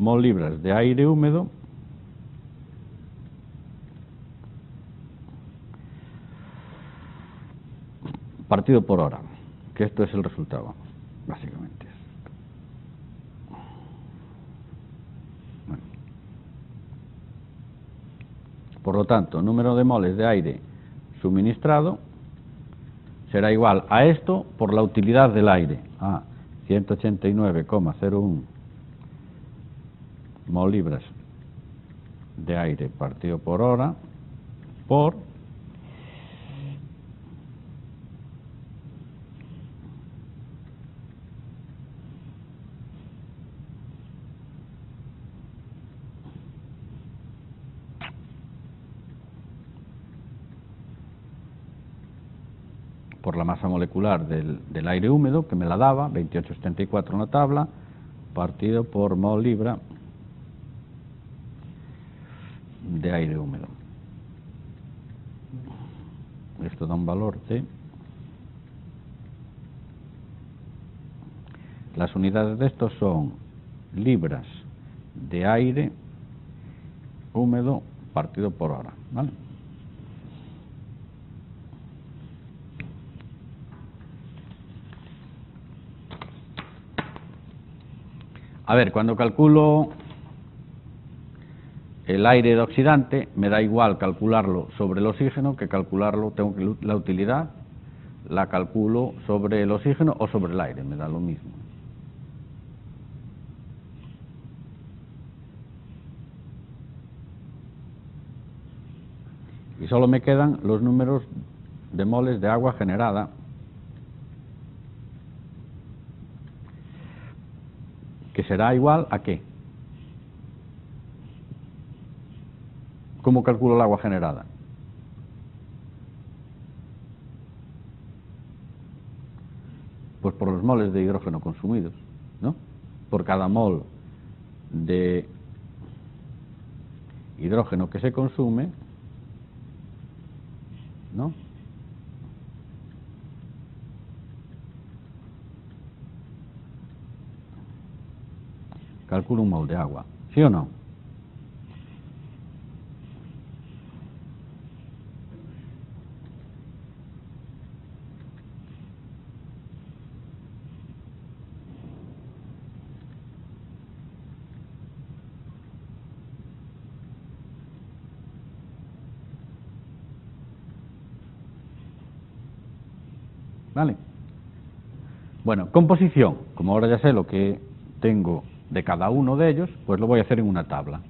mol libras de aire húmedo partido por hora, que esto es el resultado, básicamente. Bueno. Por lo tanto, número de moles de aire suministrado será igual a esto por la utilidad del aire, a 189,01 mol libras de aire partido por hora por la masa molecular del aire húmedo, que me la daba, 28,74 en la tabla, partido por mol libra de aire húmedo. Esto da un valor de... Las unidades de estos son libras de aire húmedo partido por hora, ¿vale? A ver, cuando calculo el aire de oxidante, me da igual calcularlo sobre el oxígeno que calcularlo, tengo que la utilidad, la calculo sobre el oxígeno o sobre el aire, me da lo mismo. Y solo me quedan los números de moles de agua generada, que será igual a ¿qué? ¿Cómo calculo el agua generada? Pues por los moles de hidrógeno consumidos, ¿no? Por cada mol de hidrógeno que se consume, ¿no? Calculo un mol de agua, ¿sí o no? ¿Vale? Bueno, composición. Como ahora ya sé lo que tengo de cada uno de ellos, pues lo voy a hacer en una tabla.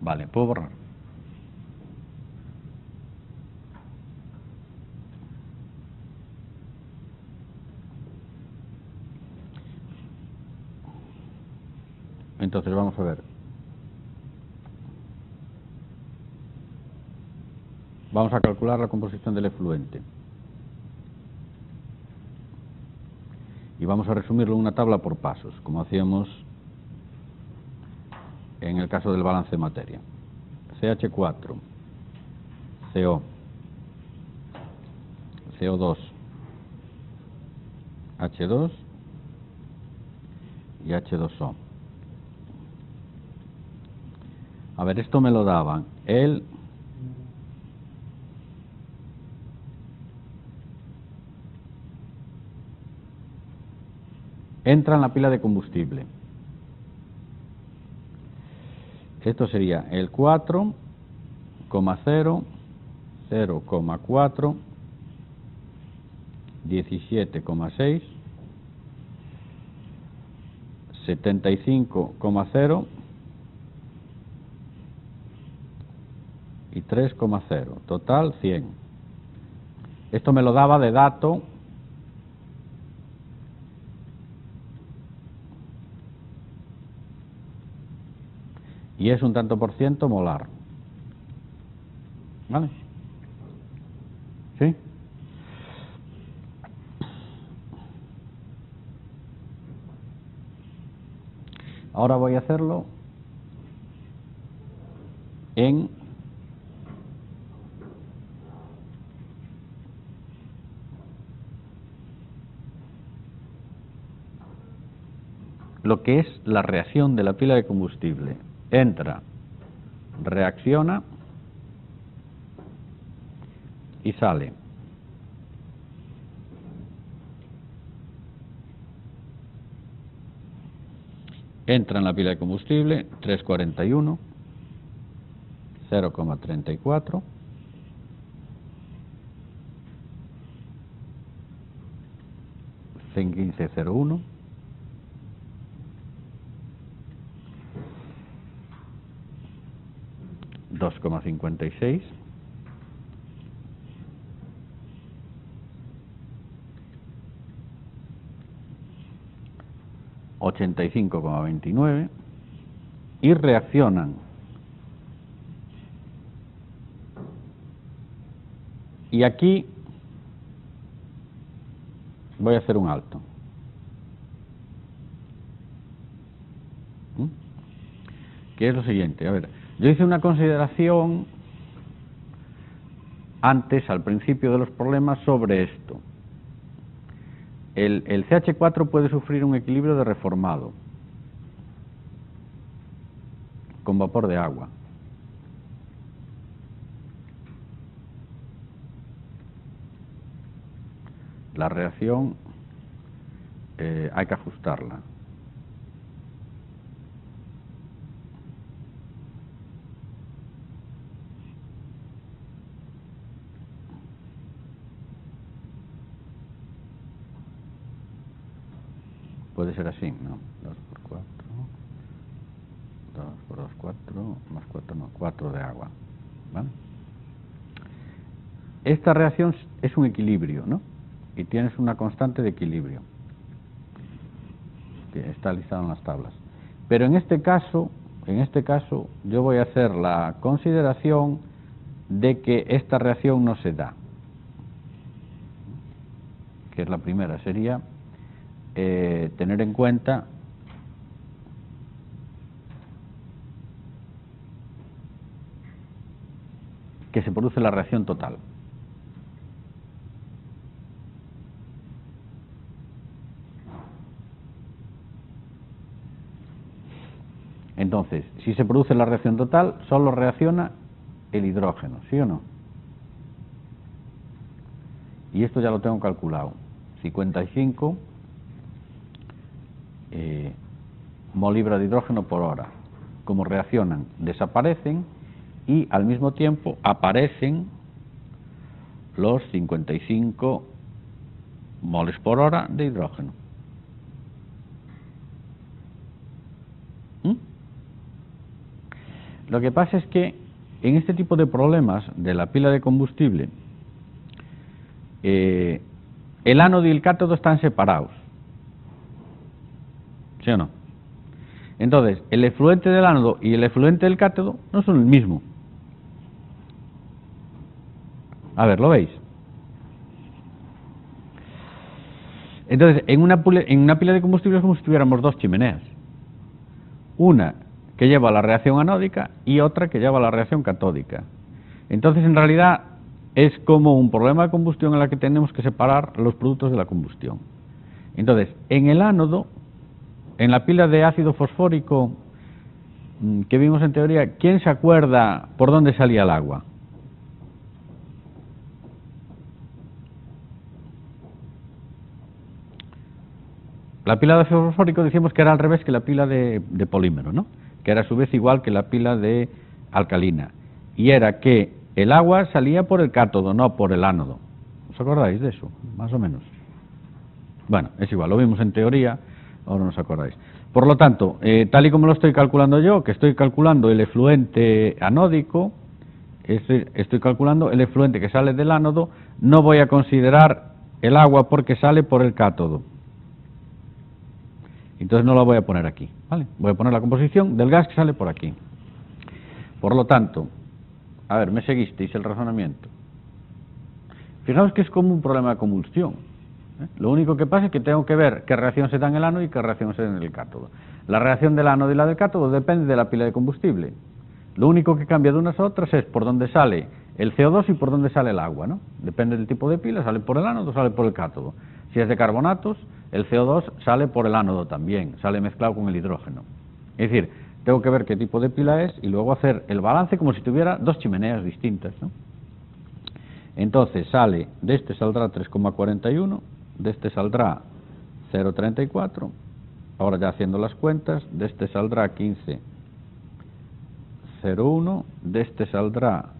Vale, puedo borrar. Entonces vamos a ver. Vamos a calcular la composición del efluente. Y vamos a resumirlo en una tabla por pasos, como hacíamos en el caso del balance de materia. CH4, CO, CO2, H2 y H2O. A ver, esto me lo daban entra en la pila de combustible. Esto sería el 4,0, 0,4, 17,6, 75,0 y 3,0. Total 100. Esto me lo daba de dato y es un tanto por ciento molar. ¿Vale? ¿Sí? Ahora voy a hacerlo en lo que es la reacción de la pila de combustible. Entra, reacciona y sale. Entra en la pila de combustible 341, 0,34, C1501, $2,56, $85,29 y reaccionan. Y aquí voy a hacer un alto. Que es lo siguiente, a ver, yo hice una consideración antes, al principio de los problemas, sobre esto. El CH4 puede sufrir un equilibrio de reformado con vapor de agua. La reacción hay que ajustarla. Puede ser así, ¿no? 2 por 4, 2 por 2, 4, más 4, no, 4 de agua. ¿Vale? Esta reacción es un equilibrio, ¿no? Y tienes una constante de equilibrio, que está listado en las tablas. Pero en este caso, yo voy a hacer la consideración de que esta reacción no se da. Que es la primera, sería tener en cuenta que se produce la reacción total. Entonces, si se produce la reacción total, solo reacciona el hidrógeno, ¿sí o no? Y esto ya lo tengo calculado. 55 molibra de hidrógeno por hora. Como reaccionan, desaparecen y al mismo tiempo aparecen los 55 moles por hora de hidrógeno. Lo que pasa es que en este tipo de problemas de la pila de combustible, el ánodo y el cátodo están separados, ¿sí o no? Entonces, el efluente del ánodo y el efluente del cátodo no son el mismo. A ver, ¿lo veis? Entonces, en una pila de combustible es como si tuviéramos dos chimeneas. Una que lleva a la reacción anódica y otra que lleva a la reacción catódica. Entonces, en realidad, es como un problema de combustión en la que tenemos que separar los productos de la combustión. Entonces, en el ánodo, en la pila de ácido fosfórico que vimos en teoría, ¿quién se acuerda por dónde salía el agua? La pila de ácido fosfórico decíamos que era al revés que la pila de polímero, ¿no? Que era a su vez igual que la pila de alcalina. Y era que el agua salía por el cátodo, no por el ánodo. ¿Os acordáis de eso? Más o menos. Bueno, es igual, lo vimos en teoría, ahora no os acordáis. Por lo tanto, tal y como lo estoy calculando yo, que estoy calculando el efluente anódico, estoy calculando el efluente que sale del ánodo, no voy a considerar el agua porque sale por el cátodo. Entonces no la voy a poner aquí, ¿vale? Voy a poner la composición del gas que sale por aquí. Por lo tanto, a ver, ¿me seguisteis el razonamiento? Fijaos que es como un problema de combustión. Lo único que pasa es que tengo que ver qué reacción se da en el ánodo y qué reacción se da en el cátodo. La reacción del ánodo y la del cátodo depende de la pila de combustible. Lo único que cambia de unas a otras es por dónde sale el CO2 y por dónde sale el agua, ¿no? Depende del tipo de pila, sale por el ánodo o sale por el cátodo. Si es de carbonatos, el CO2 sale por el ánodo también, sale mezclado con el hidrógeno. Es decir, tengo que ver qué tipo de pila es y luego hacer el balance como si tuviera dos chimeneas distintas, ¿no? Entonces sale, de este saldrá 3,41, de este saldrá 0,34, ahora ya haciendo las cuentas, de este saldrá 15,01, de este saldrá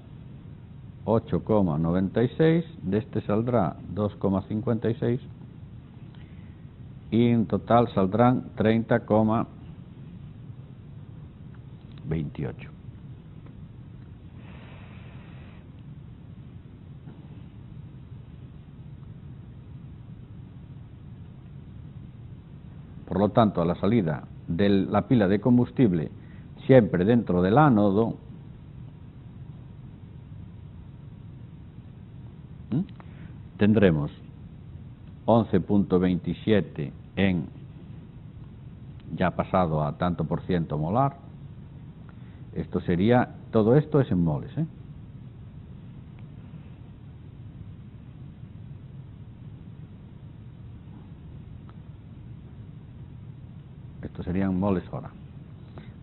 8,96, de este saldrá 2,56 y en total saldrán 30,28. Por lo tanto, a la salida de la pila de combustible, siempre dentro del ánodo, tendremos 11,27 en ya pasado a tanto por ciento molar. Esto sería, todo esto es en moles, ¿eh? Esto serían moles hora.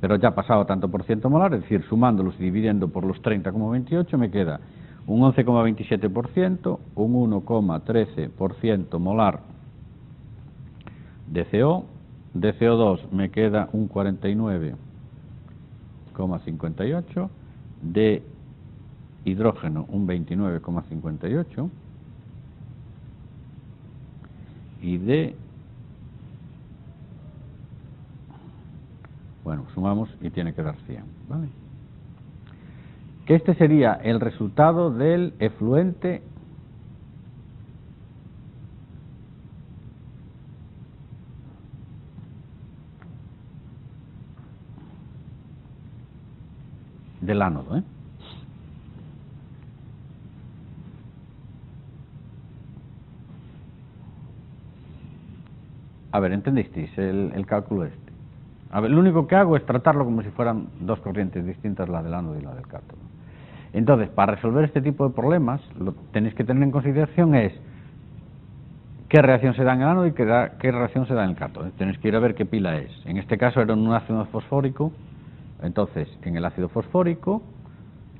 Pero ya pasado a tanto por ciento molar, es decir, sumándolos y dividiendo por los 30,28, me queda un 11,27%, un 1,13% molar de CO, de CO2 me queda un 49,58%, de hidrógeno un 29,58% y de, bueno, sumamos y tiene que dar 100, ¿vale? Que este sería el resultado del efluente del ánodo, ¿eh? A ver, ¿entendisteis el cálculo este? A ver, lo único que hago es tratarlo como si fueran dos corrientes distintas, la del ánodo y la del cátodo. Entonces, para resolver este tipo de problemas, lo que tenéis que tener en consideración es qué reacción se da en el ánodo y qué reacción se da en el cátodo. Tenéis que ir a ver qué pila es. En este caso era un ácido fosfórico, entonces en el ácido fosfórico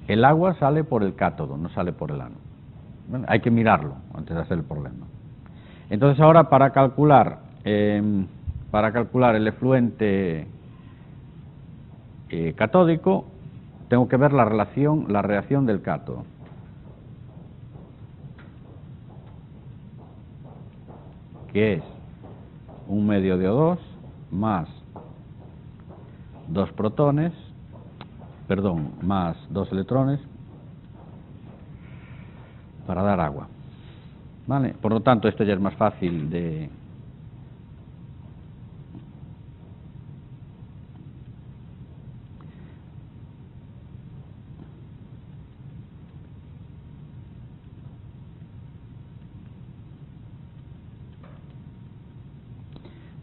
el agua sale por el cátodo, no sale por el ánodo. Bueno, hay que mirarlo antes de hacer el problema. Entonces ahora para calcular el efluente catódico, tengo que ver la reacción del cátodo. Que es 1 medio de O2 más 2 protones, perdón, más 2 electrones para dar agua. ¿Vale? Por lo tanto, esto ya es más fácil de...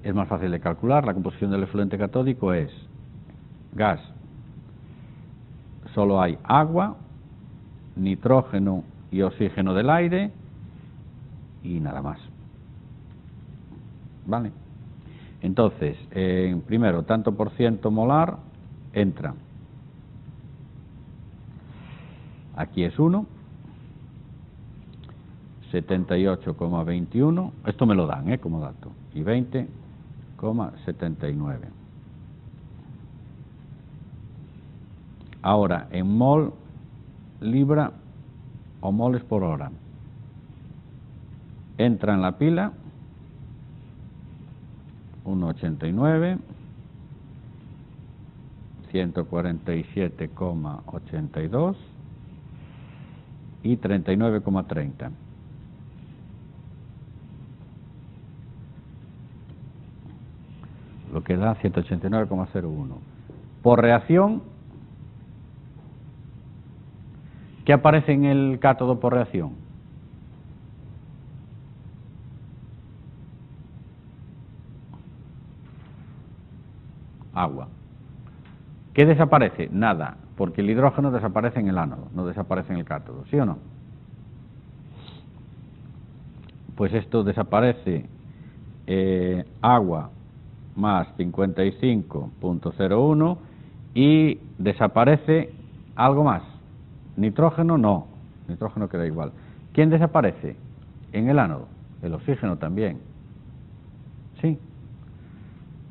Es más fácil de calcular. La composición del efluente catódico es gas, solo hay agua, nitrógeno y oxígeno del aire y nada más. ¿Vale? Entonces, primero, tanto por ciento molar entra. Aquí es 1, 78,21, esto me lo dan como dato, y 20,79. Ahora, en mol, libra o moles por hora, entra en la pila 1,89, 147,82 y 39,30. Lo que da 189,01. Por reacción, ¿qué aparece en el cátodo por reacción? agua. ¿Qué desaparece? Nada, porque el hidrógeno desaparece en el ánodo, no desaparece en el cátodo, ¿sí o no? Pues esto desaparece agua más 55.01 y desaparece algo más. Nitrógeno no, nitrógeno queda igual. ¿Quién desaparece? En el ánodo, el oxígeno también. ¿Sí?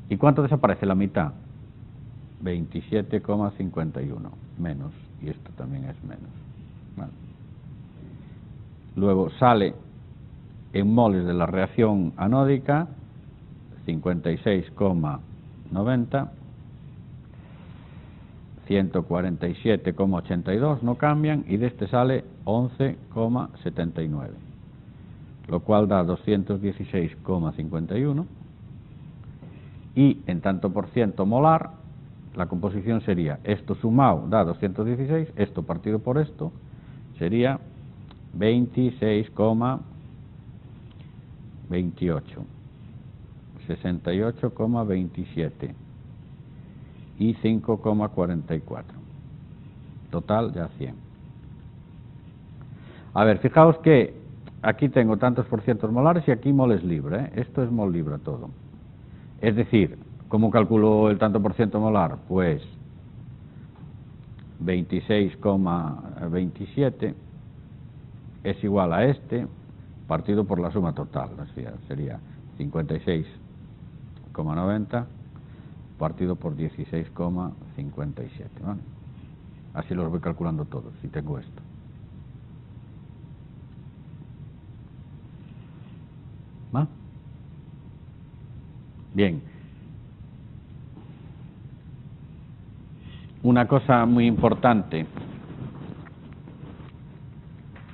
¿Y cuánto desaparece? La mitad. 27,51 menos, y esto también es menos. Vale. Luego sale en moles de la reacción anódica 56,90, 147,82 no cambian, y de este sale 11,79, lo cual da 216,51, y en tanto por ciento molar la composición sería esto sumado da 216, esto partido por esto sería 26,28, 68,27 y 5,44. Total ya 100. A ver, fijaos que aquí tengo tantos por cientos molares y aquí moles libre, ¿eh? Esto es mol libre todo. Es decir, ¿cómo calculo el tanto por ciento molar? Pues 26,27 es igual a este partido por la suma total, o sea, sería 56,90 partido por 16,57, ¿vale? Así los voy calculando todos, si tengo esto. ¿Va? Bien. Una cosa muy importante,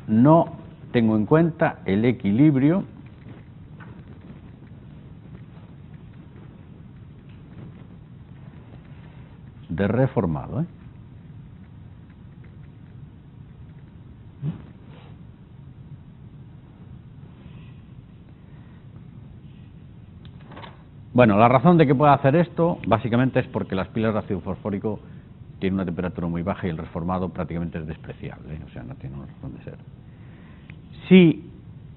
no tengo en cuenta el equilibrio de reformado, ¿eh? Bueno, la razón de que pueda hacer esto básicamente es porque las pilas de ácido fosfórico tienen una temperatura muy baja y el reformado prácticamente es despreciable, ¿eh? O sea, no tiene una razón de ser. Si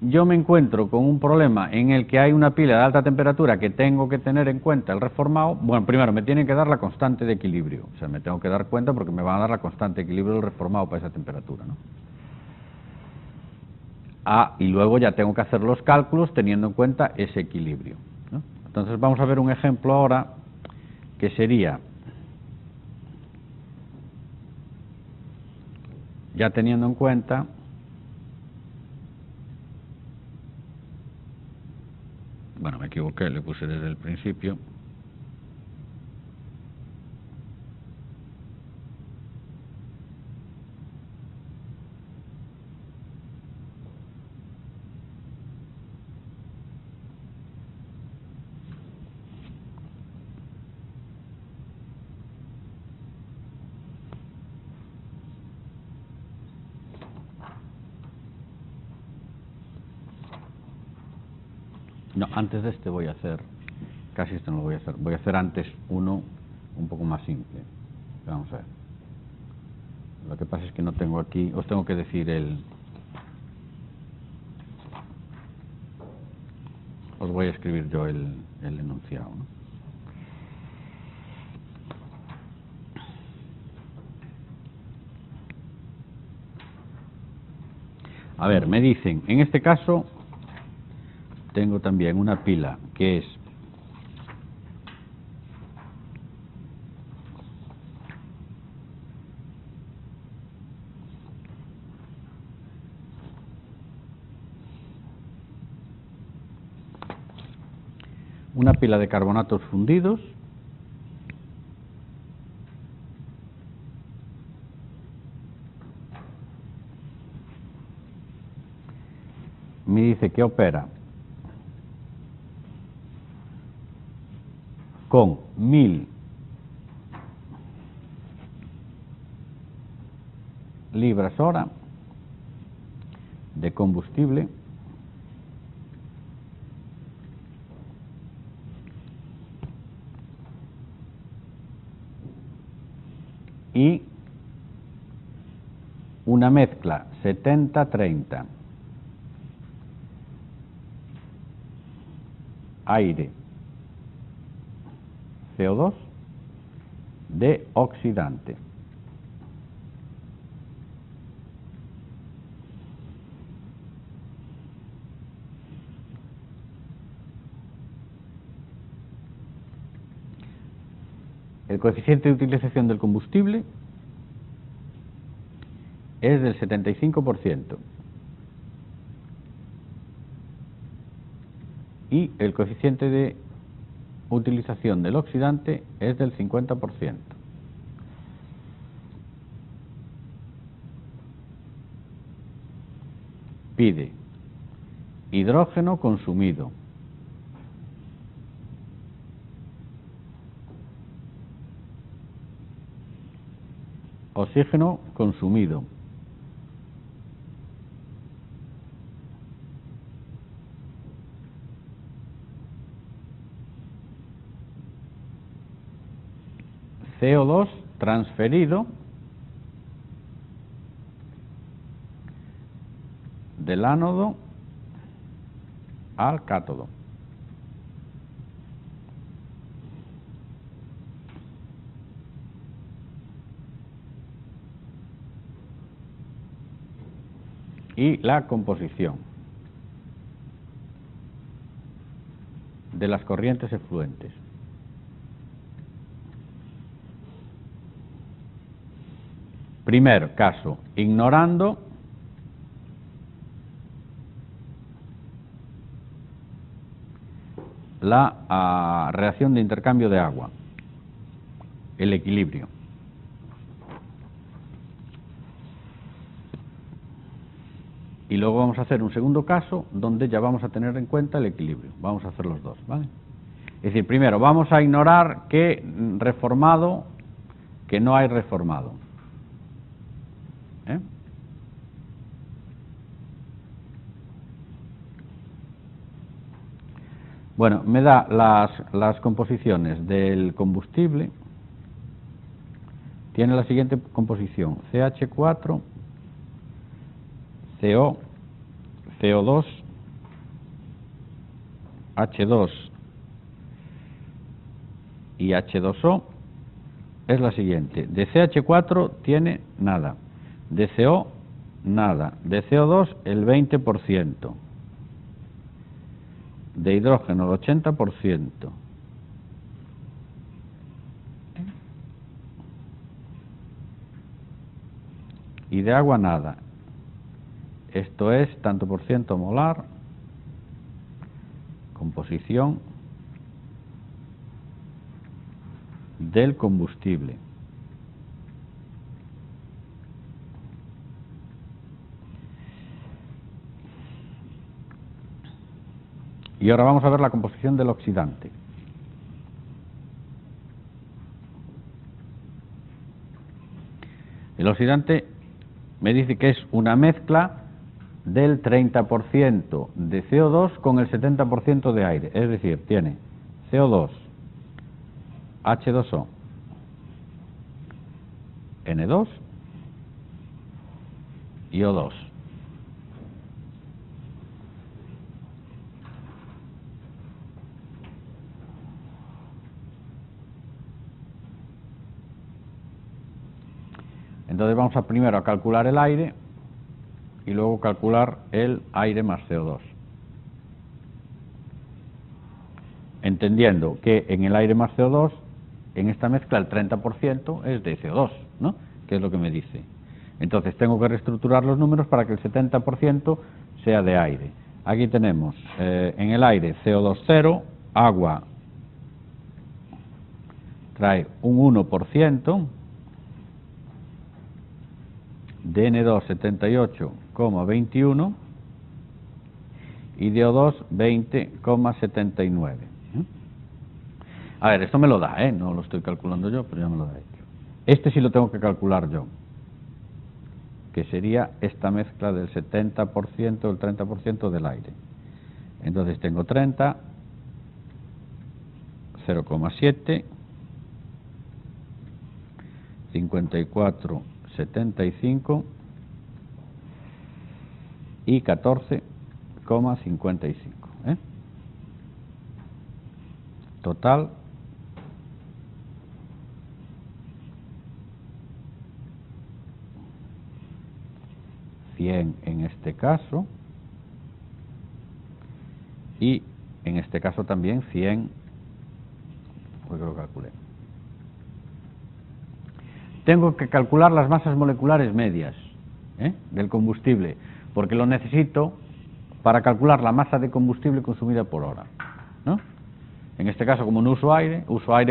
yo me encuentro con un problema en el que hay una pila de alta temperatura que tengo que tener en cuenta el reformado, bueno, primero me tienen que dar la constante de equilibrio, o sea, me tengo que dar cuenta porque me van a dar la constante de equilibrio del reformado para esa temperatura, ¿no? Y luego ya tengo que hacer los cálculos teniendo en cuenta ese equilibrio, ¿no? Entonces vamos a ver un ejemplo ahora que sería, ya teniendo en cuenta bueno, me equivoqué, le puse desde el principio. No, antes de este voy a hacer, casi este no lo voy a hacer antes uno un poco más simple. Vamos a ver. Lo que pasa es que no tengo aquí, os tengo que decir os voy a escribir yo el enunciado, ¿no? A ver, me dicen, en este caso tengo también una pila que es una pila de carbonatos fundidos me dice que opera con 1000 libras hora de combustible y una mezcla 70-30 aire CO2 de oxidante. El coeficiente de utilización del combustible es del 75% y el coeficiente de utilización del oxidante es del 50%. Pide hidrógeno consumido, oxígeno consumido, CO2 transferido del ánodo al cátodo. Y la composición de las corrientes efluentes. Primer caso, ignorando la reacción de intercambio de agua, el equilibrio. Y luego vamos a hacer un segundo caso donde ya vamos a tener en cuenta el equilibrio. Vamos a hacer los dos, ¿vale? Es decir, primero vamos a ignorar que reformado, que no hay reformado. Bueno, me da las composiciones del combustible. Tiene la siguiente composición: CH4, CO, CO2, H2 y H2O. Es la siguiente: de CH4 tiene nada, de CO nada, de CO2 el 20%, de hidrógeno el 80%, y de agua nada. Esto es tanto por ciento molar, composición del combustible. Y ahora vamos a ver la composición del oxidante. El oxidante me dice que es una mezcla del 30% de CO2 con el 70% de aire. Es decir, tiene CO2, H2O, N2 y O2. Entonces vamos a primero a calcular el aire y luego calcular el aire más CO2. Entendiendo que en el aire más CO2, en esta mezcla el 30% es de CO2, ¿no? Que es lo que me dice. Entonces tengo que reestructurar los números para que el 70% sea de aire. Aquí tenemos en el aire CO2 0, agua trae un 1%, de N2 78,21 y de O2 20,79. A ver, esto me lo da, no lo estoy calculando yo, pero ya me lo da hecho. Este sí lo tengo que calcular yo, que sería esta mezcla del 70%, el 30% del aire. Entonces tengo 30, 0,7, 54,75 y 14,55. Total 100 en este caso, y en este caso también 100, pues lo calculé. Tengo que calcular las masas moleculares medias del combustible, porque lo necesito para calcular la masa de combustible consumida por hora, ¿no? En este caso, como no uso aire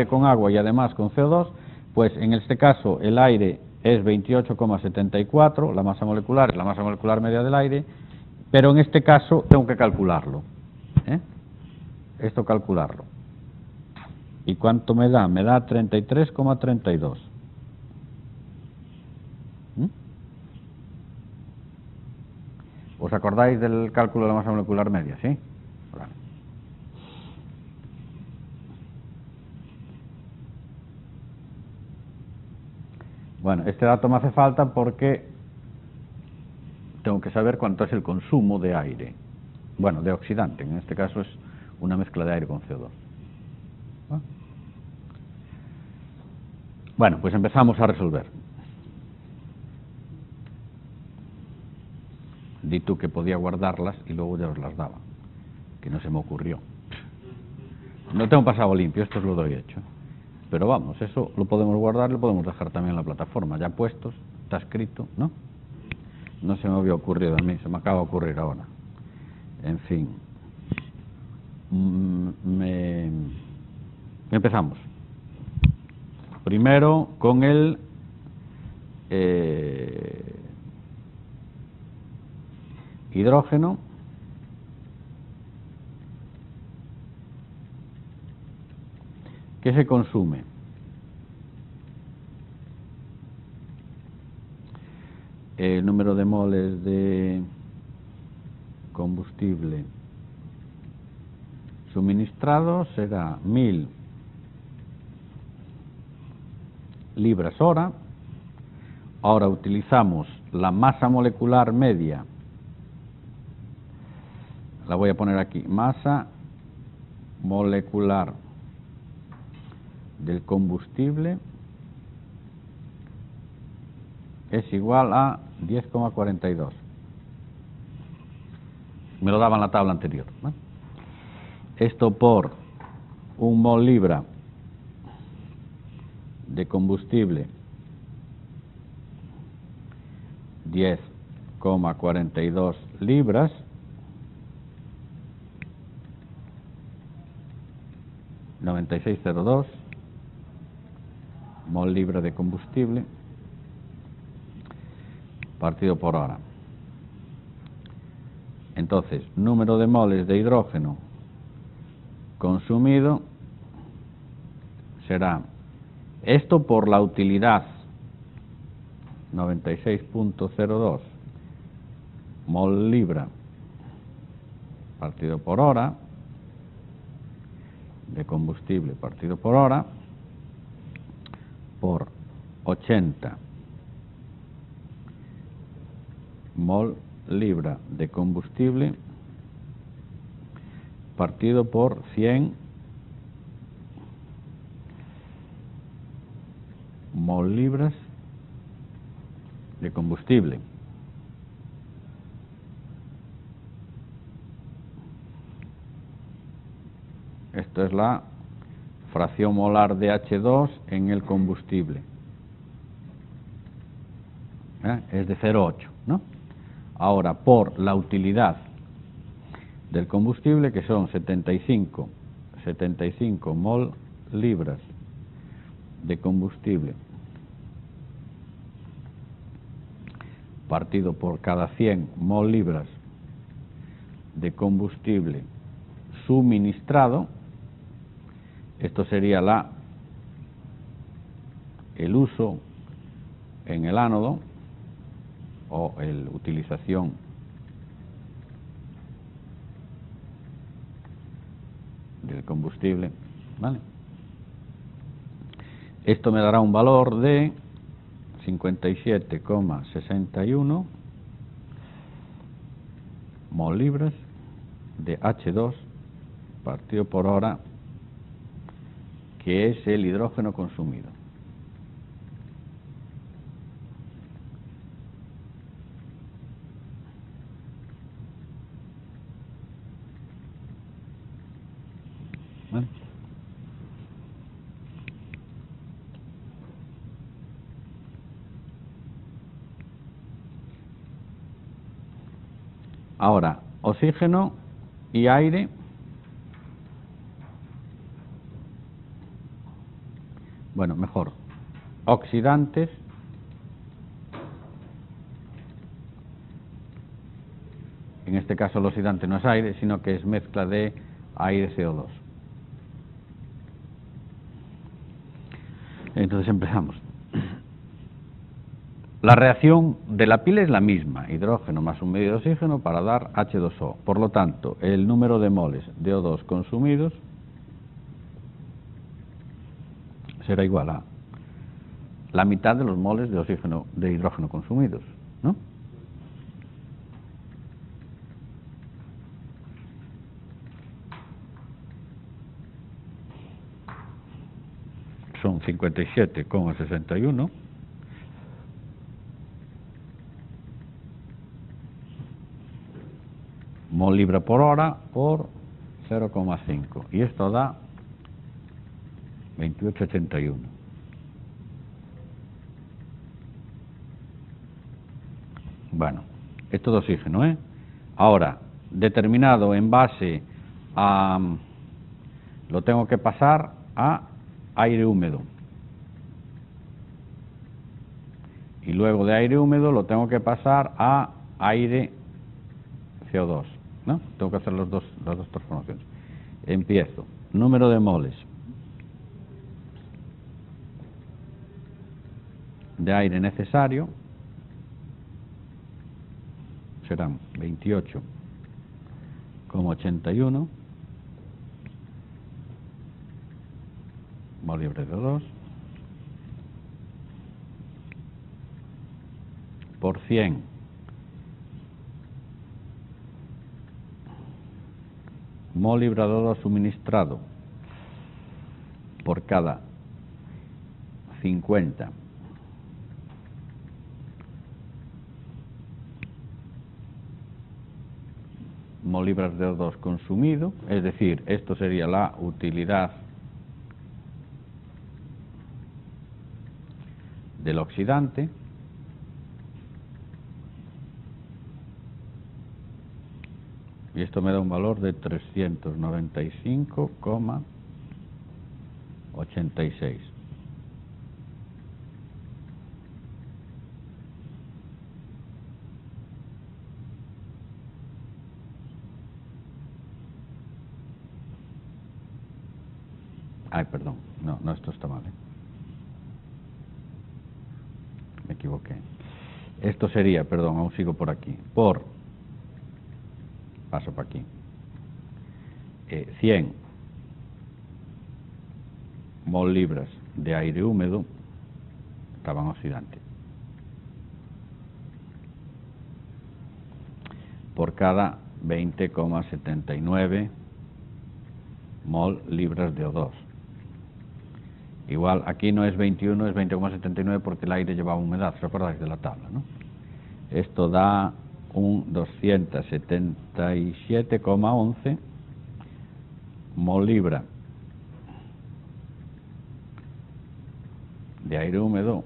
con agua y además con CO2, pues en este caso el aire es 28,74, la masa molecular es la masa molecular media del aire, pero en este caso tengo que calcularlo. Esto calcularlo. ¿Y cuánto me da? Me da 33,32. ¿Os acordáis del cálculo de la masa molecular media? ¿Sí? Vale. Bueno, este dato me hace falta porque tengo que saber cuánto es el consumo de aire. Bueno, de oxidante, en este caso es una mezcla de aire con CO2. Bueno, pues empezamos a resolver. Di tú que podía guardarlas y luego ya os las daba, que no se me ocurrió. No tengo pasado limpio, esto os lo doy hecho. Pero vamos, eso lo podemos guardar, lo podemos dejar también en la plataforma, ya puestos, está escrito, ¿no? No se me había ocurrido a mí, se me acaba de ocurrir ahora. En fin. Empezamos. Primero con el hidrógeno. ¿Qué se consume? El número de moles de combustible suministrado será 1000 libras hora. Ahora utilizamos la masa molecular media, la voy a poner aquí, masa molecular del combustible es igual a 10,42. Me lo daba en la tabla anterior, ¿no? Esto por 1 mol libra de combustible, 10,42 libras, (96,02 mol libra de combustible partido por hora. Entonces, número de moles de hidrógeno consumido será esto por la utilidad, 96,02 mol libra partido por hora de combustible partido por hora, por 80 mol libra de combustible partido por 100 mol libras de combustible. Esto es la fracción molar de H2 en el combustible. Es de 0,8, ¿no? Ahora, por la utilidad del combustible, que son 75 mol libras de combustible partido por cada 100 mol libras de combustible suministrado, esto sería el uso en el ánodo o la utilización del combustible, ¿vale? Esto me dará un valor de 57,61 mol libras de H2 partido por hora, que es el hidrógeno consumido. ¿Vale? Ahora, oxígeno y aire bueno, mejor, oxidantes en este caso el oxidante no es aire, sino que es mezcla de aire CO2. Entonces empezamos. La reacción de la pila es la misma, hidrógeno más un medio de oxígeno para dar H2O. Por lo tanto, el número de moles de O2 consumidos será igual a la mitad de los moles de oxígeno de hidrógeno consumidos, ¿no? Son 57,61 mol libra por hora por 0,5 y esto da 28,81. Bueno, esto de oxígeno, ¿eh? Ahora, determinado en base a... lo tengo que pasar a aire húmedo. Y luego de aire húmedo lo tengo que pasar a aire CO2, ¿no? Tengo que hacer las dos transformaciones. Empiezo. Número de moles de aire necesario serán 28,81 mol libre de O2 por 100 mol libre de O2 suministrado por cada 50 mol libras de O2 consumido, es decir, esto sería la utilidad del oxidante, y esto me da un valor de 395,86. Ay, perdón, no, esto está mal, ¿eh? Me equivoqué. Esto sería, perdón, aún sigo por aquí, paso para aquí, 100 mol libras de aire húmedo estaban oxidante por cada 20,79 mol libras de O2. Igual, aquí no es 21, es 20,79 porque el aire llevaba humedad, ¿os acordáis de la tabla, no? Esto da un 277,11 mol libra de aire húmedo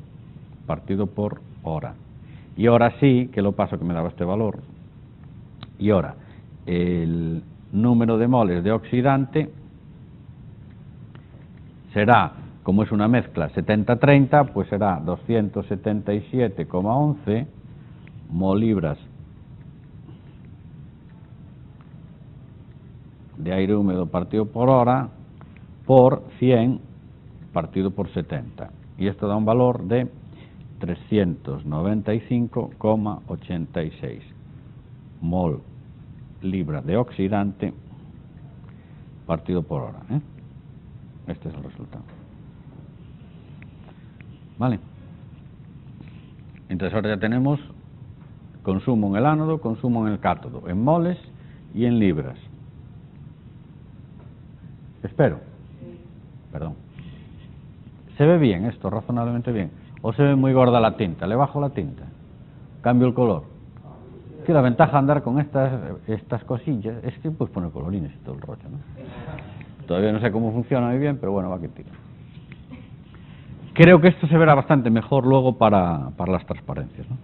partido por hora. Y ahora sí, que lo paso que me daba este valor. Y ahora, el número de moles de oxidante será, como es una mezcla 70-30, pues será 277,11 mol libras de aire húmedo partido por hora por 100 partido por 70. Y esto da un valor de 395,86 mol libra de oxidante partido por hora, ¿eh? Este es el resultado. ¿Vale? Entonces ahora ya tenemos consumo en el ánodo, consumo en el cátodo, en moles y en libras. Espero. Perdón. ¿Se ve bien esto, razonablemente bien? ¿O se ve muy gorda la tinta? ¿Le bajo la tinta? ¿Cambio el color? Que la ventaja de andar con estas cosillas es que puedes poner colorines y todo el rollo, ¿no? Todavía no sé cómo funciona muy bien, pero bueno, va que tira. Creo que esto se verá bastante mejor luego para las transparencias, ¿no?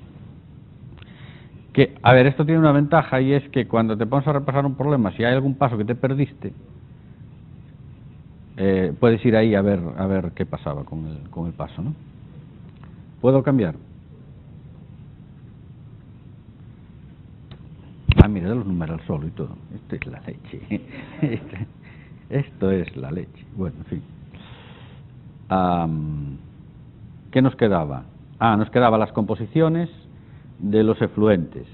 Que, a ver, esto tiene una ventaja y es que cuando te pones a repasar un problema, si hay algún paso que te perdiste, puedes ir ahí a ver qué pasaba con el paso, ¿no? ¿Puedo cambiar? Ah, mira, de los números al solo y todo. Esto es la leche. Esto es la leche. Bueno, en fin. ¿Qué nos quedaba? Nos quedaban las composiciones de los efluentes.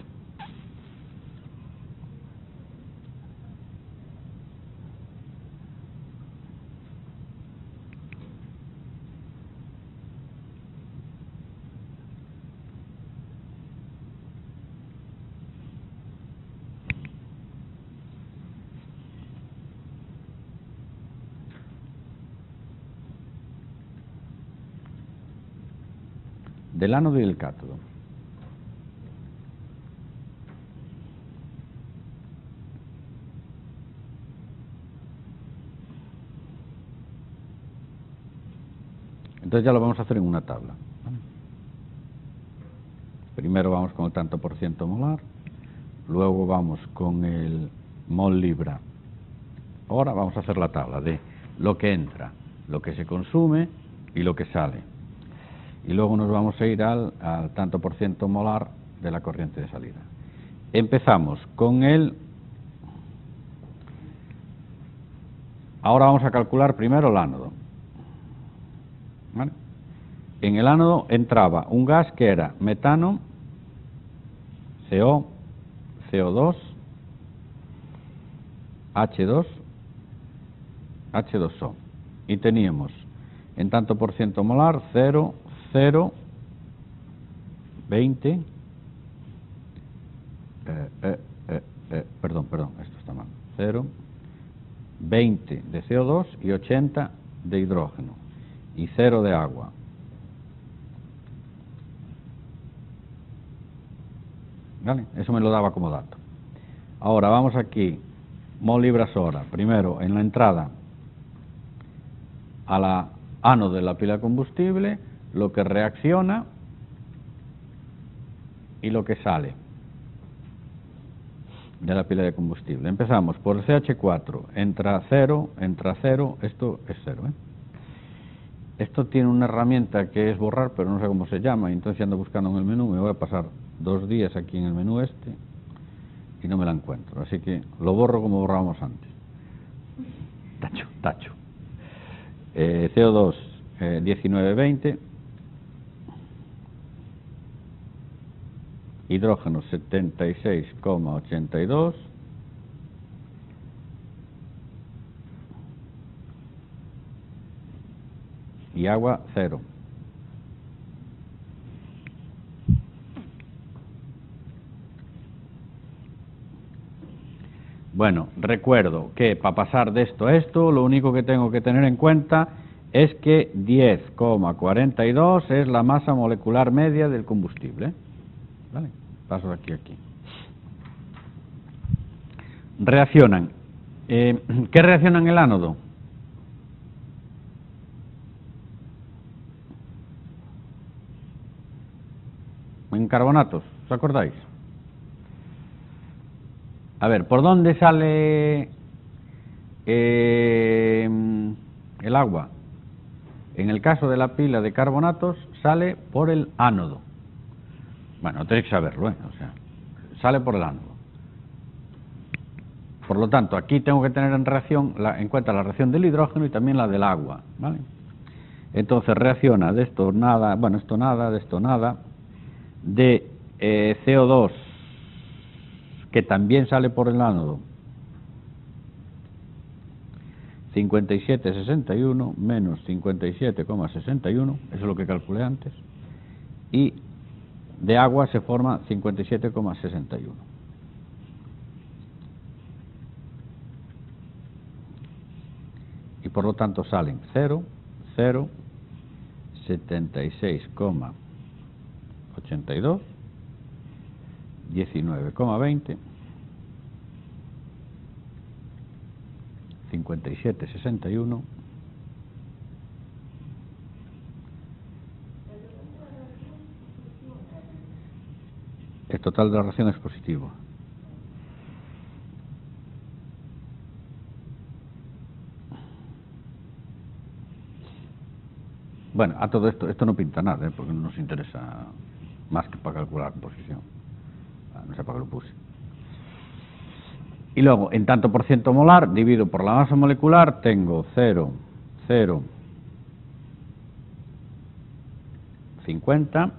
Del ánodo y del cátodo. Entonces ya lo vamos a hacer en una tabla. Primero vamos con el tanto por ciento molar, luego vamos con el mol libra. Ahora vamos a hacer la tabla de lo que entra, lo que se consume y lo que sale. Y luego nos vamos a ir al tanto por ciento molar de la corriente de salida. Empezamos con ahora vamos a calcular primero el ánodo. ¿Vale? En el ánodo entraba un gas que era metano, CO, CO2, H2, H2O. Y teníamos en tanto por ciento molar 0, 0, 20, perdón, esto está mal, 0, 20 de CO2 y 80 de hidrógeno y 0 de agua. ¿Vale? Eso me lo daba como dato. Ahora vamos aquí, mol libras hora, primero en la entrada a la ánodo de la pila de combustible, lo que reacciona y lo que sale de la pila de combustible. Empezamos por el CH4, entra 0, esto es 0, ¿eh? Esto tiene una herramienta que es borrar, pero no sé cómo se llama, y entonces ando buscando en el menú, me voy a pasar 2 días aquí en el menú este y no me la encuentro, así que lo borro como borrábamos antes. Tacho. CO2 1920, hidrógeno 76,82, y agua 0. Bueno, recuerdo que para pasar de esto a esto, lo único que tengo que tener en cuenta es que 10,42 es la masa molecular media del combustible. ¿Vale? Paso de aquí a aquí. Reaccionan. ¿Qué reaccionan en el ánodo? En carbonatos, ¿os acordáis? A ver, ¿por dónde sale el agua? En el caso de la pila de carbonatos, sale por el ánodo. Bueno, tenéis que saberlo, ¿eh? O sea, sale por el ánodo. Por lo tanto, aquí tengo que tener en cuenta la reacción del hidrógeno y también la del agua, ¿vale? Entonces reacciona de esto nada, bueno, esto nada, de esto nada, de CO2, que también sale por el ánodo, 57,61 menos 57,61, eso es lo que calculé antes, y de agua se forma 57,61. Y por lo tanto salen 0, 0, 76,82, 19,20, 57,61. El total de la reacción es positivo. Bueno, a todo esto no pinta nada, porque no nos interesa más que para calcular la composición. No sé para qué lo puse. Y luego, en tanto por ciento molar, divido por la masa molecular, tengo 0, 0, 50,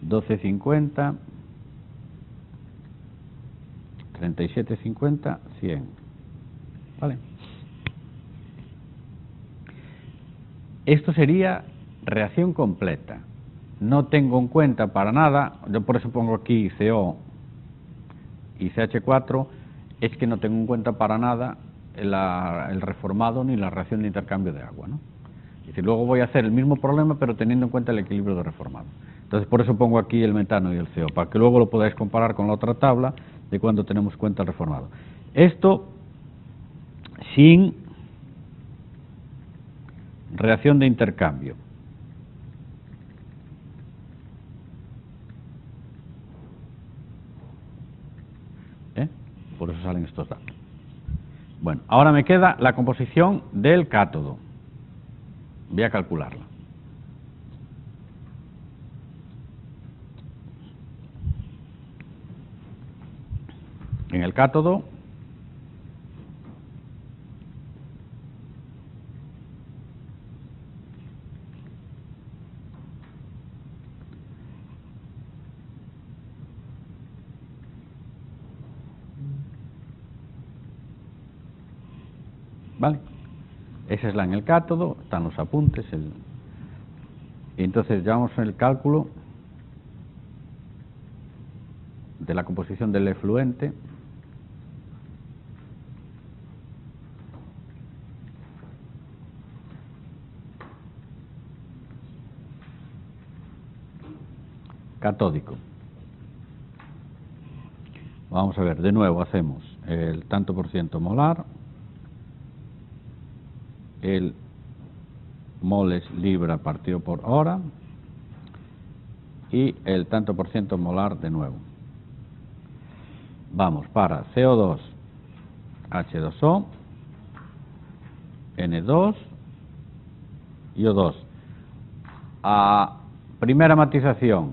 12,50, 37,50, 100. ¿Vale? Esto sería reacción completa. No tengo en cuenta para nada, yo por eso pongo aquí CO y CH4, es que no tengo en cuenta para nada el reformado ni la reacción de intercambio de agua, ¿no? Es decir, luego voy a hacer el mismo problema, pero teniendo en cuenta el equilibrio de reformado. Entonces, por eso pongo aquí el metano y el CO, para que luego lo podáis comparar con la otra tabla de cuando tenemos en cuenta el reformado. Esto sin reacción de intercambio. Por eso salen estos datos. Bueno, ahora me queda la composición del cátodo. Voy a calcularla. En el cátodo ¿vale? Esa es la en el cátodo, están los apuntes. Y entonces llevamos el cálculo de la composición del efluente. Catódico. Vamos a ver, de nuevo hacemos el tanto por ciento molar, el moles libra partido por hora y el tanto por ciento molar de nuevo. Vamos para CO2, H2O, N2 y O2. A primera matización,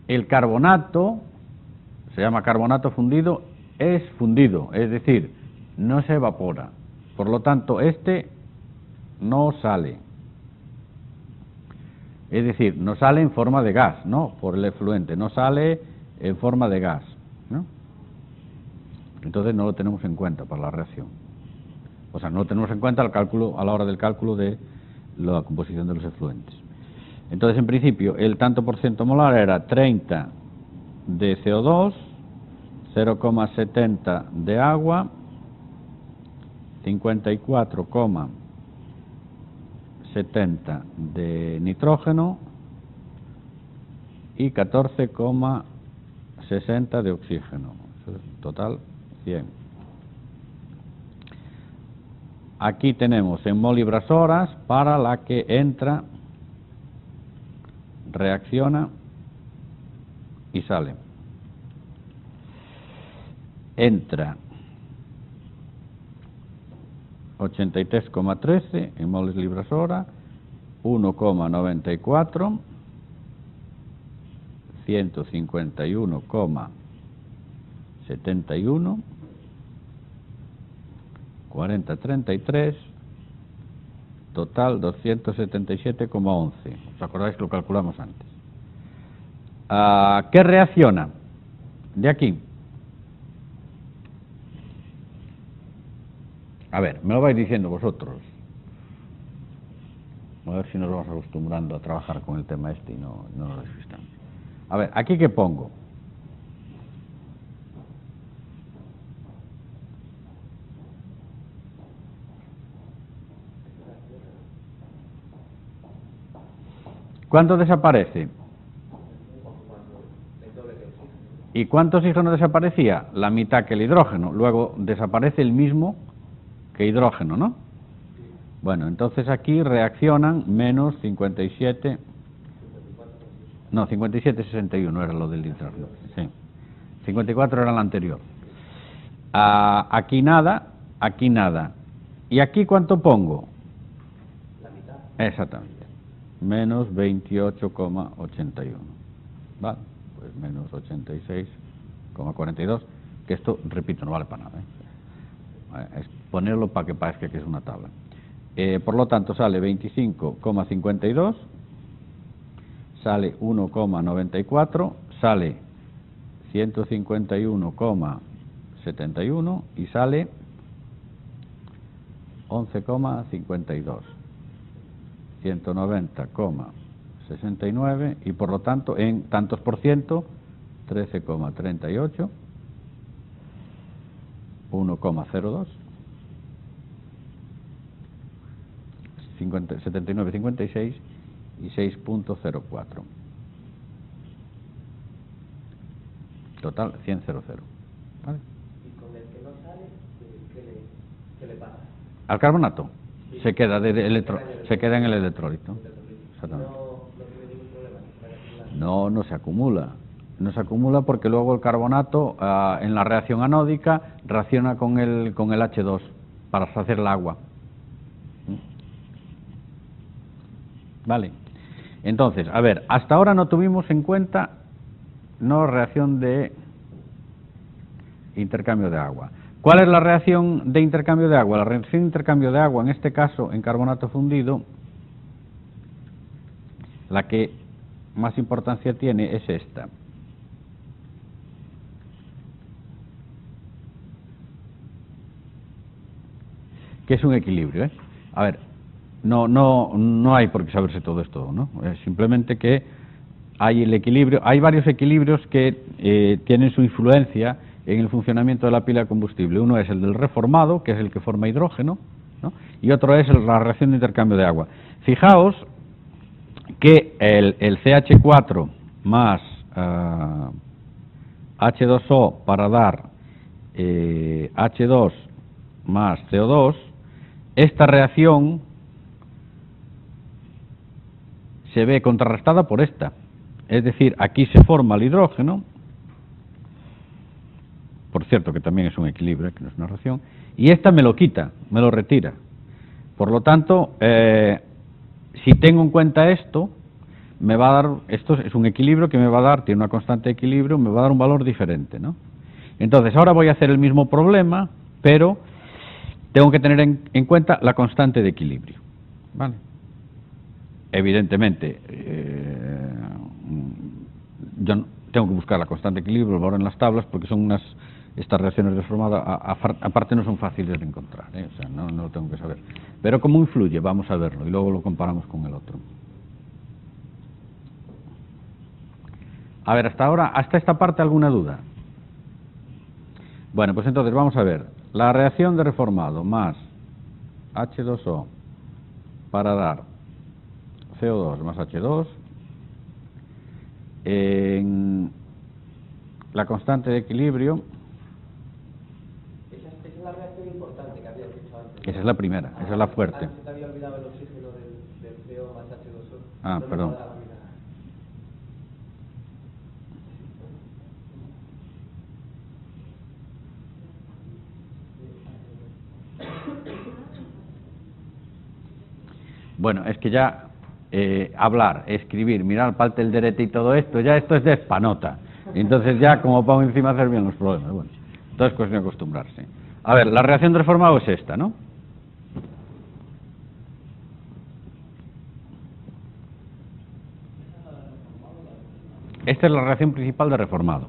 el carbonato, se llama carbonato fundido, es fundido, es decir, no se evapora. Por lo tanto, este no sale. Es decir, no sale en forma de gas, ¿no? Por el efluente, no sale en forma de gas, ¿no? Entonces no lo tenemos en cuenta para la reacción. O sea, no lo tenemos en cuenta al cálculo, a la hora del cálculo de la composición de los efluentes. Entonces, en principio, el tanto por ciento molar era 30 de CO2, 0,70 de agua, 54,70 de nitrógeno y 14,60 de oxígeno. Total 100. Aquí tenemos en molibras horas para la que entra, reacciona y sale. Entra 83,13 en moles libras hora, 1,94, 151,71, 40,33, total 277,11. ¿Os acordáis que lo calculamos antes? ¿Qué reacciona? De aquí. A ver, me lo vais diciendo vosotros. A ver si nos vamos acostumbrando a trabajar con el tema este y no nos despistamos. A ver, ¿aquí qué pongo? ¿Cuánto desaparece? ¿Y cuánto oxígeno desaparecía? La mitad que el hidrógeno. Luego desaparece el mismo que hidrógeno, ¿no? Bueno, entonces aquí reaccionan menos 57... No, 57,61 era lo del hidrógeno. Sí. 54 era la anterior. Aquí nada, aquí nada. ¿Y aquí cuánto pongo? La mitad. Exactamente. Menos 28,81. ¿Vale? Pues menos 86,42. Que esto, repito, no vale para nada. Es ponerlo para que parezca que es una tabla. Por lo tanto, sale 25,52. Sale 1,94, sale 151,71 y sale 11,52, 190,69 y por lo tanto en tantos por ciento 13,38, 1,02, 79,56 y 6,04. Total 100,00. ¿Vale? ¿Y con el que no sale, qué le pasa? Al carbonato. Sí. Se queda en el electrolito. Exactamente. No tiene ningún problema. No se acumula. No se acumula porque luego el carbonato en la reacción anódica reacciona con el H2 para hacer el agua. Vale. Entonces, a ver, hasta ahora no tuvimos en cuenta reacción de intercambio de agua. ¿Cuál es la reacción de intercambio de agua? La reacción de intercambio de agua, en este caso en carbonato fundido, la que más importancia tiene es esta. Que es un equilibrio, ¿eh? A ver, no hay por qué saberse todo esto, ¿no? Es simplemente que hay el equilibrio, hay varios equilibrios que tienen su influencia en el funcionamiento de la pila de combustible. Uno es el del reformado, que es el que forma hidrógeno, ¿no? Y otro es la reacción de intercambio de agua. Fijaos que el CH4 más H2O para dar H2 más CO2, esta reacción se ve contrarrestada por esta. Es decir, aquí se forma el hidrógeno, por cierto que también es un equilibrio, que no es una reacción, y esta me lo quita, me lo retira. Por lo tanto, si tengo en cuenta esto, me va a dar, esto es un equilibrio que me va a dar, tiene una constante de equilibrio, me va a dar un valor diferente, ¿no? Entonces, ahora voy a hacer el mismo problema, pero tengo que tener en cuenta la constante de equilibrio, ¿vale? Evidentemente, yo tengo que buscar la constante de equilibrio, el valor en las tablas, porque son estas reacciones reformadas, aparte no son fáciles de encontrar, o sea, no lo tengo que saber. Pero cómo influye, vamos a verlo, y luego lo comparamos con el otro. A ver, hasta esta parte, ¿alguna duda? Bueno, pues entonces vamos a ver. La reacción de reformado más H2O para dar CO2 más H2 en la constante de equilibrio. Esa es la reacción importante que habías dicho antes. Esa es la primera, esa es la fuerte. Antes te había olvidado el oxígeno del CO más H2O. Ah, perdón. Bueno, es que ya hablar, escribir, mirar parte del derecho y todo esto, ya esto es de espanota. Entonces ya como pongo encima hacer bien los problemas. Bueno, entonces cuestión de acostumbrarse. A ver, la reacción de reformado es esta, ¿no? Esta es la reacción principal de reformado.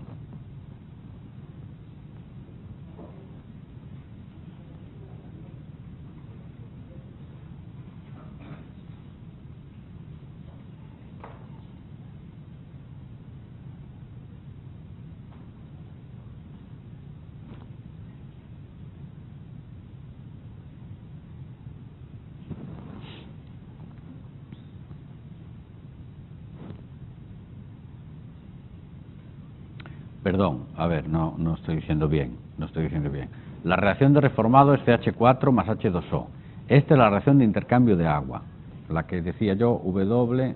Perdón, a ver, no estoy diciendo bien, no estoy diciendo bien. La reacción de reformado es CH4 más H2O. Esta es la reacción de intercambio de agua, la que decía yo, W,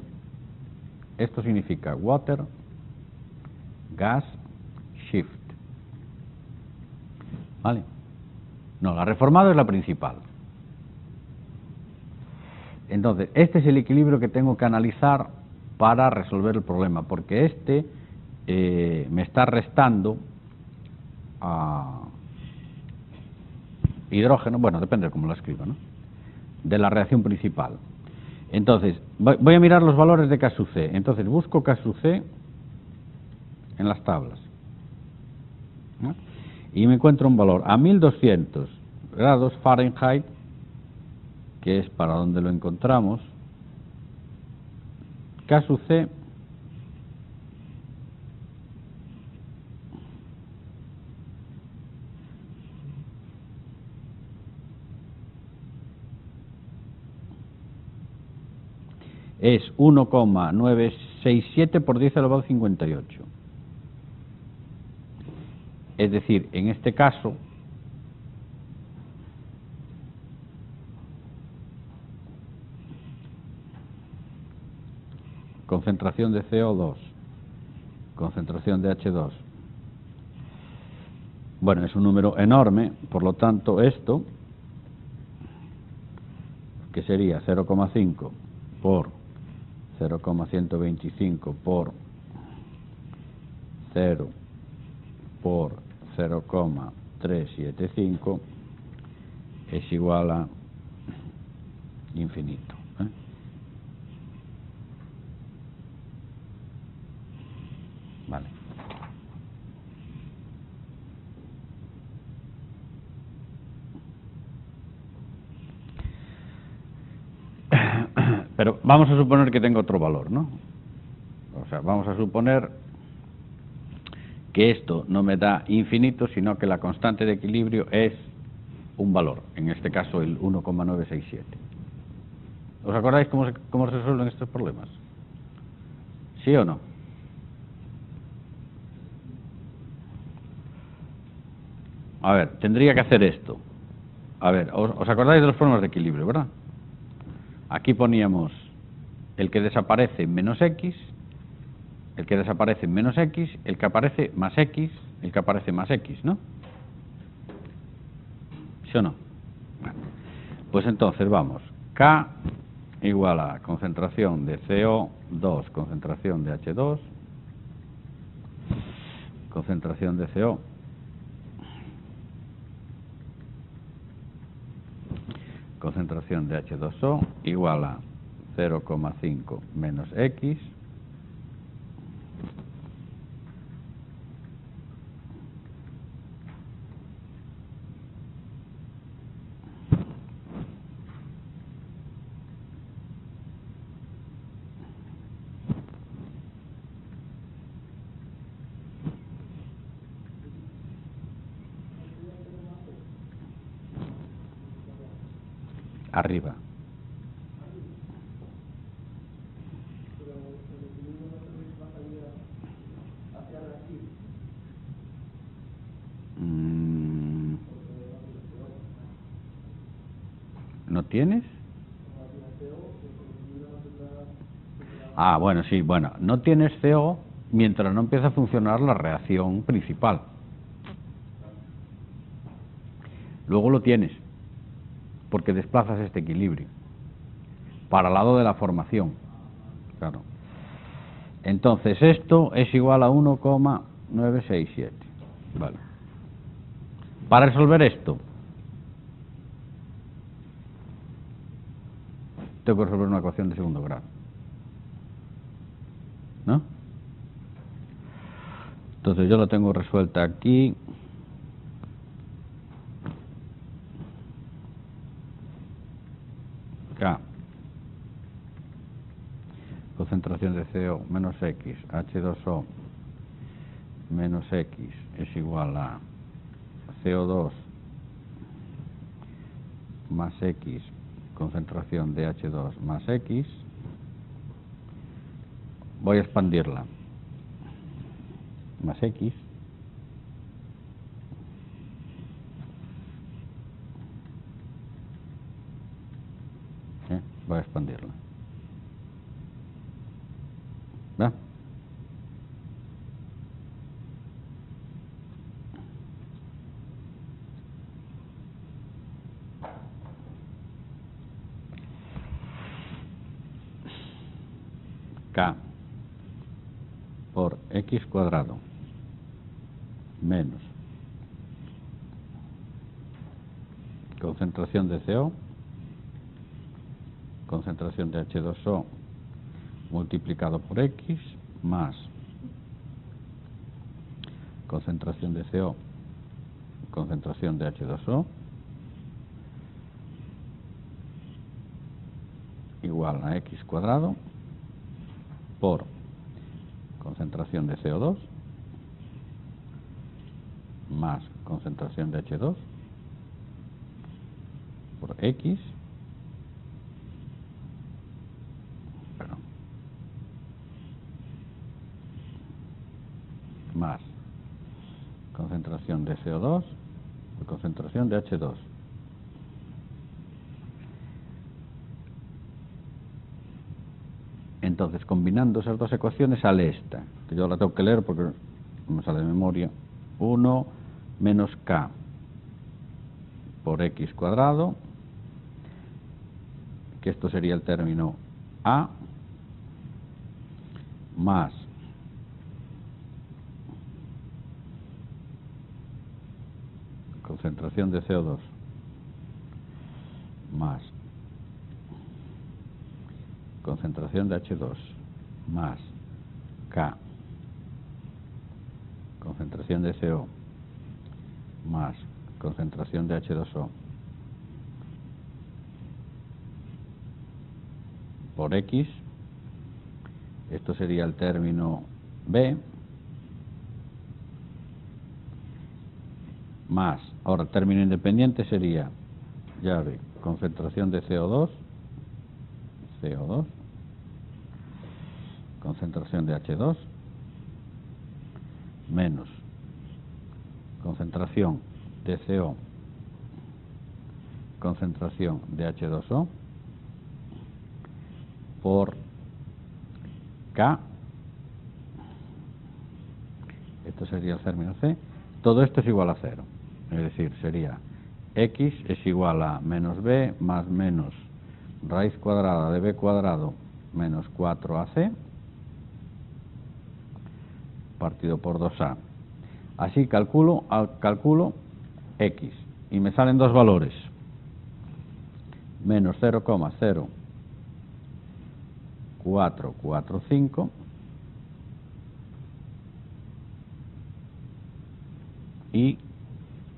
esto significa water, gas, shift. ¿Vale? No, la reformado es la principal. Entonces, este es el equilibrio que tengo que analizar para resolver el problema, porque este me está restando a hidrógeno, bueno, depende de cómo lo escriba, ¿no?, de la reacción principal. Entonces, voy a mirar los valores de K sub C. Entonces, busco K sub C en las tablas, ¿no?, y me encuentro un valor a 1200 grados Fahrenheit, que es para donde lo encontramos. K sub C es 1,967 por 10 elevado a 58. Es decir, en este caso, concentración de CO2, concentración de H2. Bueno, es un número enorme, por lo tanto, esto, que sería 0,5 por 0,125 por 0 por 0,375 es igual a infinito, ¿eh? Vale. Pero vamos a suponer que tengo otro valor, ¿no? O sea, vamos a suponer que esto no me da infinito, sino que la constante de equilibrio es un valor, en este caso el 1,967. ¿Os acordáis cómo se resuelven estos problemas? ¿Sí o no? A ver, tendría que hacer esto. A ver, ¿os acordáis de los problemas de equilibrio, verdad? Aquí poníamos el que desaparece menos X, el que desaparece menos X, el que aparece más X, el que aparece más X, ¿no? ¿Sí o no? Bueno, pues entonces vamos, K igual a concentración de CO2, concentración de H2, concentración de CO, concentración de H2O, igual a 0,5 menos X, arriba. ¿No tienes? Ah, bueno, sí, bueno, no tienes CO mientras no empieza a funcionar la reacción principal. Luego lo tienes, porque desplazas este equilibrio para el lado de la formación. Claro. Entonces esto es igual a 1,967. Vale. Para resolver esto, tengo que resolver una ecuación de segundo grado, ¿no? Entonces yo lo tengo resuelta aquí. K, concentración de CO menos X, H2O menos X es igual a CO2 más X, concentración de H2 más X. Voy a expandirla. Más X, expandirla. ¿Ve? K por X cuadrado menos concentración de CO, concentración de H2O multiplicado por X más concentración de CO, concentración de H2O igual a X cuadrado por concentración de CO2 más concentración de H2 por X más concentración de CO2 por concentración de H2. Entonces, combinando esas dos ecuaciones sale esta, que yo la tengo que leer porque no me sale de memoria. 1 menos K por X cuadrado, que esto sería el término A, más concentración de CO2 más concentración de H2 más K concentración de CO más concentración de H2O por X, esto sería el término B, más, ahora el término independiente sería, ya ve, concentración de CO2, concentración de H2, menos concentración de CO, concentración de H2O, por K, esto sería el término C, todo esto es igual a 0, es decir, sería X es igual a menos B más menos raíz cuadrada de B cuadrado menos 4AC partido por 2A. Así calculo X y me salen dos valores, menos 0,0445 y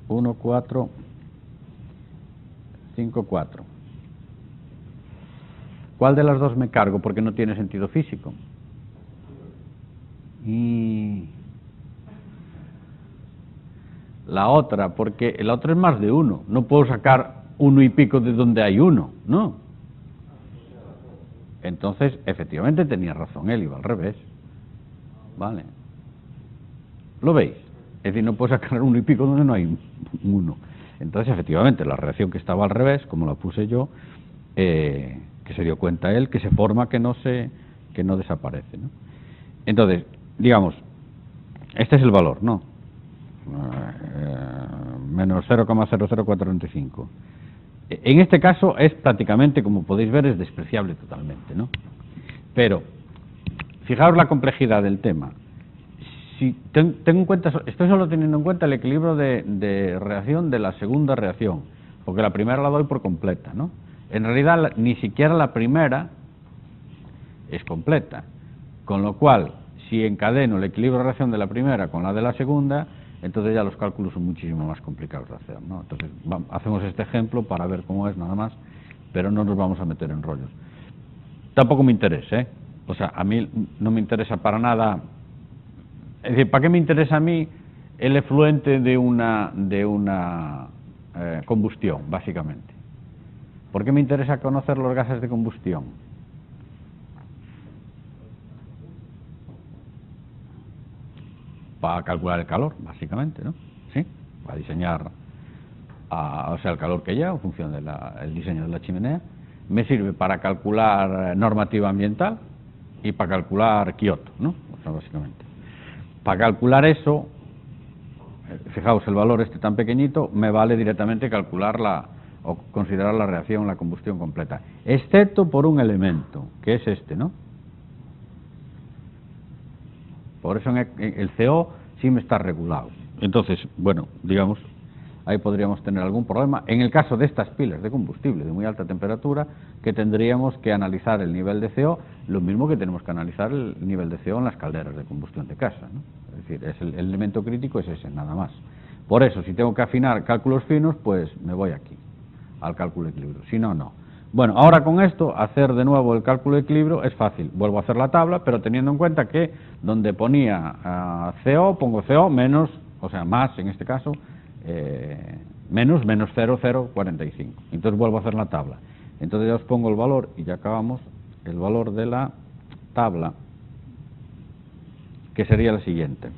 1,454. ¿Cuál de las dos me cargo? Porque no tiene sentido físico. Y la otra, porque la otra es más de 1. No puedo sacar 1 y pico de donde hay 1, ¿no? Entonces, efectivamente tenía razón él, iba al revés. ¿Vale? ¿Lo veis? Es decir, no puedo sacar 1 y pico donde no hay 1. Entonces, efectivamente, la reacción que estaba al revés, como la puse yo, que se dio cuenta él, que se forma, que no desaparece, ¿no? Entonces, digamos, este es el valor, ¿no? Menos 0,00425. En este caso es prácticamente, como podéis ver, es despreciable totalmente, ¿no? Pero, fijaos la complejidad del tema. Si tengo en cuenta, estoy solo teniendo en cuenta el equilibrio de reacción de la segunda reacción, porque la primera la doy por completa, ¿no? En realidad, ni siquiera la primera es completa, con lo cual, si encadeno el equilibrio de reacción de la primera con la de la segunda, entonces ya los cálculos son muchísimo más complicados de hacer, ¿no? Entonces, hacemos este ejemplo para ver cómo es nada más, pero no nos vamos a meter en rollos. Tampoco me interesa, ¿eh? O sea, a mí no me interesa para nada. Es decir, ¿para qué me interesa a mí el efluente de una combustión, básicamente? ¿Por qué me interesa conocer los gases de combustión? Para calcular el calor, básicamente, ¿no? ¿Sí? Para diseñar, o sea, el calor que lleva en función del diseño de la chimenea. me sirve para calcular normativa ambiental y para calcular Kioto, ¿no? O sea, básicamente. Para calcular eso, fijaos, el valor este tan pequeñito, me vale directamente calcular o considerar la reacción, la combustión completa, excepto por un elemento, que es este, ¿no? Por eso en el CO sí me está regulado. Entonces, bueno, digamos, ahí podríamos tener algún problema. En el caso de estas pilas de combustible de muy alta temperatura, que tendríamos que analizar el nivel de CO, lo mismo que tenemos que analizar el nivel de CO en las calderas de combustión de casa, ¿no? Es decir, el elemento crítico es ese, nada más. Por eso, si tengo que afinar cálculos finos, pues me voy aquí, al cálculo de equilibrio. Si no, no. Bueno, ahora con esto, hacer de nuevo el cálculo de equilibrio es fácil. Vuelvo a hacer la tabla, pero teniendo en cuenta que donde ponía CO, pongo CO menos, o sea, más en este caso, menos 0,045. Entonces vuelvo a hacer la tabla. Entonces ya os pongo el valor y ya acabamos. El valor de la tabla, que sería la siguiente.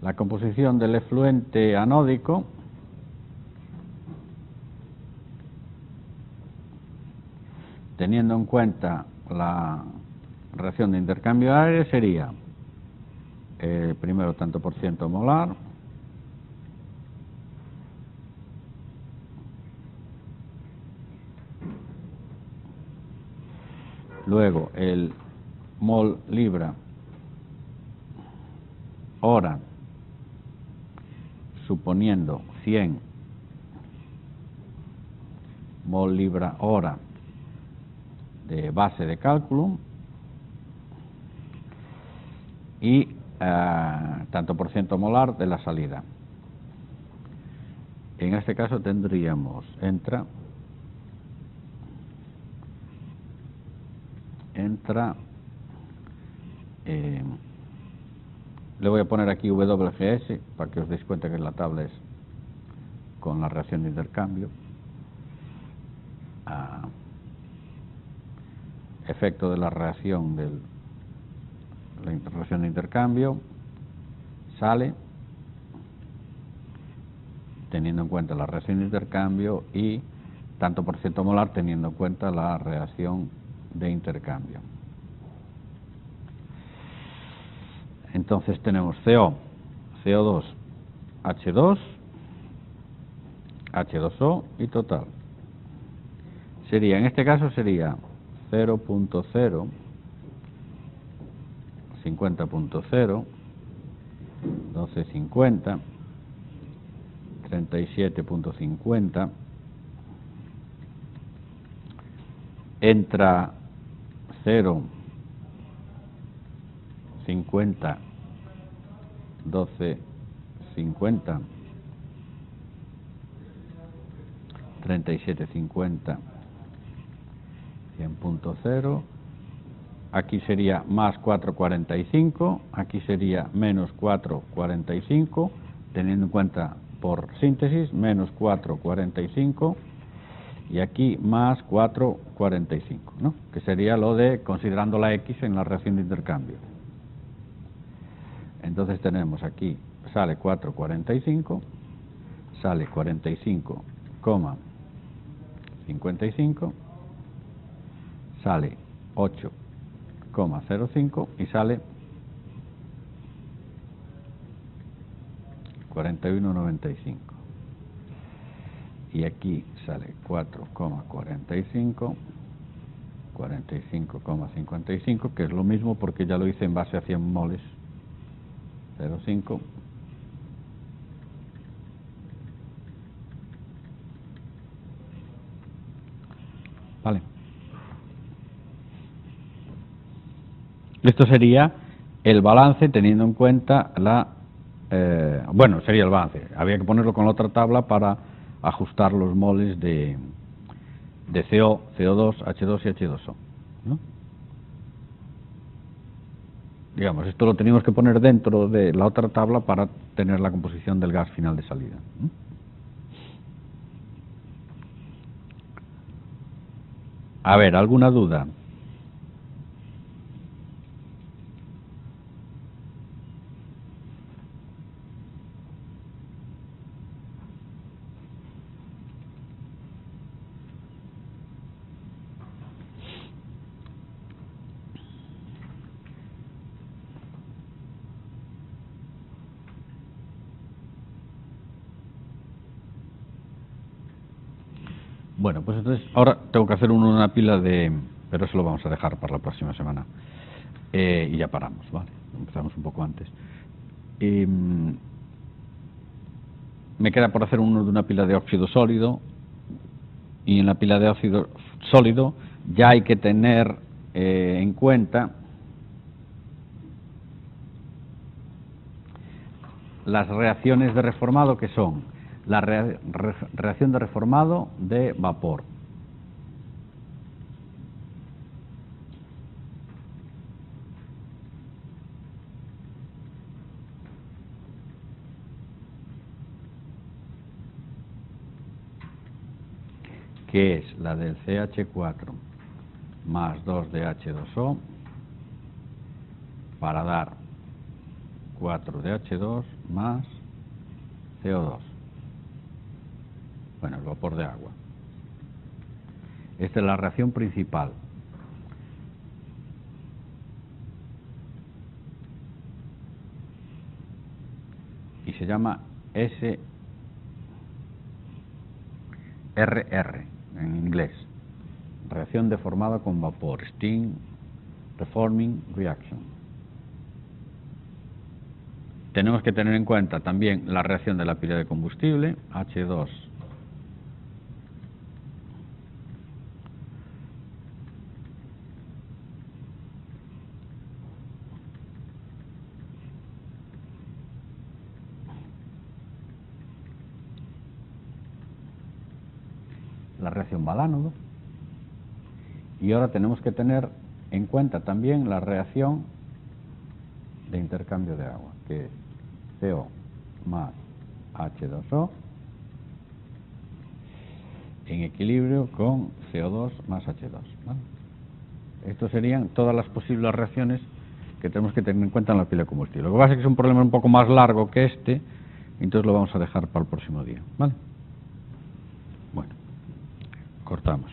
La composición del efluente anódico teniendo en cuenta la reacción de intercambio de aire sería primero tanto por ciento molar luego el mol libra hora suponiendo 100 mol libra hora de base de cálculo y tanto por ciento molar de la salida. En este caso tendríamos le voy a poner aquí WGS para que os deis cuenta que la tabla es con la reacción de intercambio. Efecto de la reacción la reacción de intercambio sale teniendo en cuenta la reacción de intercambio y tanto por ciento molar teniendo en cuenta la reacción de intercambio. Entonces tenemos CO, CO2, H2, H2O y total. En este caso sería 0.0, 50.0, 12.50, 37.50, entra 0, 50, 12, 50, 37, 50, 100.0, aquí sería más 4,45, aquí sería menos 4,45, teniendo en cuenta por síntesis, menos 4,45, y aquí más 4,45, ¿no? Que sería lo de considerando la X en la reacción de intercambio. Entonces tenemos aquí, sale 4,45, sale 45,55, sale 8,05 y sale 41,95. Y aquí sale 4,45, 45,55, que es lo mismo porque ya lo hice en base a 100 moles. 0,5. Vale. Esto sería el balance teniendo en cuenta bueno, sería el balance. Había que ponerlo con la otra tabla para ajustar los moles de CO, CO2, H2 y H2O, ¿no? Digamos, esto lo teníamos que poner dentro de la otra tabla para tener la composición del gas final de salida, ¿no? A ver, ¿alguna duda? Bueno, pues entonces ahora tengo que hacer una pila de... pero eso lo vamos a dejar para la próxima semana. Y ya paramos, ¿vale? Empezamos un poco antes. Me queda por hacer uno de una pila de óxido sólido, y en la pila de óxido sólido ya hay que tener en cuenta las reacciones de reformado, que son la reacción de reformado de vapor, que es la del CH4 más 2DH2O para dar 4DH2 más CO2. Bueno, el vapor de agua. Esta es la reacción principal. Y se llama SRR en inglés. Reacción deformada con vapor. Steam Reforming Reaction. Tenemos que tener en cuenta también la reacción de la pila de combustible, H2 la reacción Balánodo, y ahora tenemos que tener en cuenta también la reacción de intercambio de agua, que es CO más H2O en equilibrio con CO2 más H2, ¿vale? Estas serían todas las posibles reacciones que tenemos que tener en cuenta en la pila de combustible. Lo que pasa es que es un problema un poco más largo que este, entonces lo vamos a dejar para el próximo día, ¿vale? Bueno, cortamos.